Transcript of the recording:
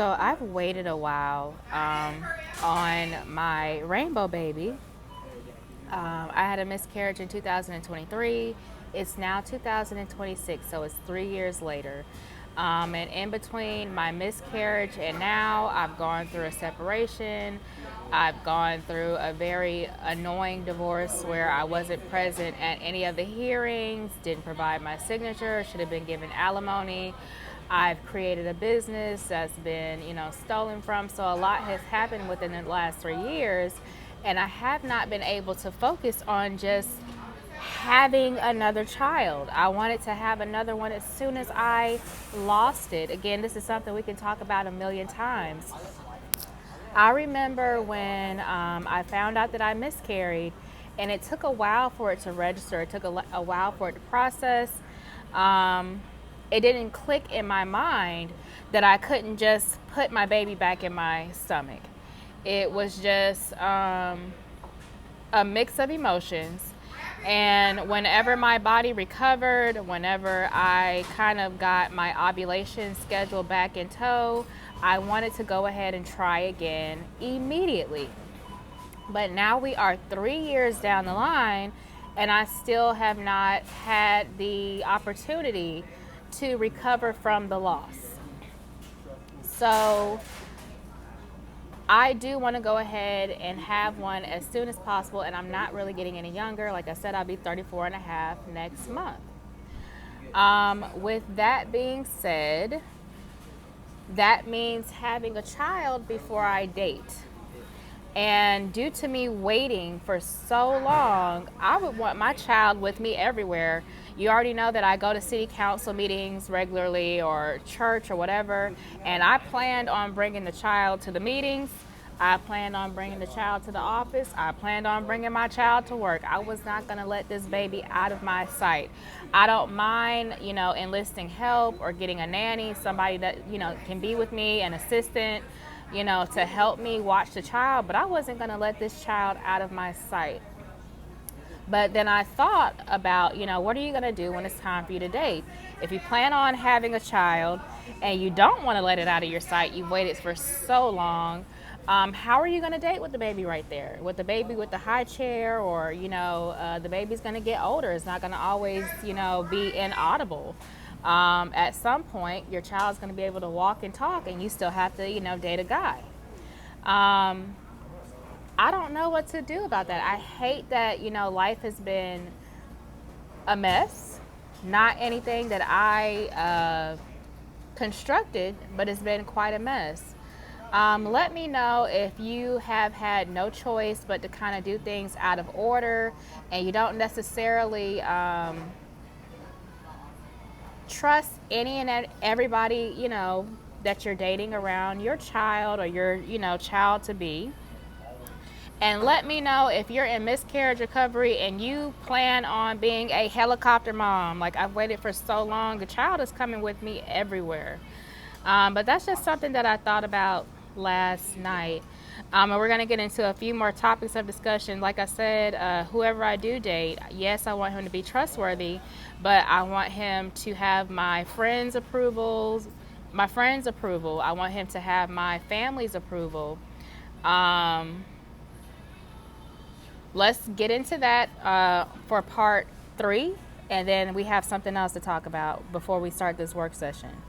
So I've waited a while on my rainbow baby. I had a miscarriage in 2023. It's now 2026, so it's 3 years later. And in between my miscarriage and now, I've gone through a separation. I've gone through a very annoying divorce where I wasn't present at any of the hearings, didn't provide my signature, should have been given alimony. I've created a business that's been, stolen from. So a lot has happened within the last 3 years, and I have not been able to focus on just having another child. I wanted to have another one as soon as I lost it. Again, this is something we can talk about a million times. I remember when I found out that I miscarried, and it took a while for it to register. It took a while for it to process. It didn't click in my mind that I couldn't just put my baby back in my stomach. It was just a mix of emotions. And whenever my body recovered, whenever I kind of got my ovulation schedule back in tow, I wanted to go ahead and try again immediately. But now we are 3 years down the line, and I still have not had the opportunity to recover from the loss. So I do want to go ahead and have one as soon as possible, and I'm not really getting any younger. Like I said, I'll be 34 and a half next month. With that being said, that means having a child before I date. And due to me waiting for so long, I would want my child with me everywhere. You already know that I go to city council meetings regularly, or church or whatever, and I planned on bringing the child to the meetings. I planned on bringing the child to the office. I planned on bringing my child to work. I was not going to let this baby out of my sight. I don't mind, enlisting help or getting a nanny, somebody that, can be with me, an assistant, to help me watch the child, but I wasn't going to let this child out of my sight. But then I thought about, what are you going to do when it's time for you to date? If you plan on having a child and you don't want to let it out of your sight, you've waited for so long, how are you going to date with the baby right there? With the baby with the high chair, or, the baby's going to get older. It's not going to always, be inaudible. At some point, your child's going to be able to walk and talk, and you still have to, date a guy. I don't know what to do about that. I hate that, life has been a mess. Not anything that I constructed, but it's been quite a mess. Let me know if you have had no choice but to kind of do things out of order, and you don't necessarily trust any and everybody, that you're dating around your child or your, child to be. And let me know if you're in miscarriage recovery and you plan on being a helicopter mom. Like, I've waited for so long. The child is coming with me everywhere. But that's just something that I thought about last night. And we're going to get into a few more topics of discussion. Like I said, whoever I do date, yes, I want him to be trustworthy, but I want him to have my friends' approval. I want him to have my family's approval. Let's get into that for part 3, and then we have something else to talk about before we start this work session.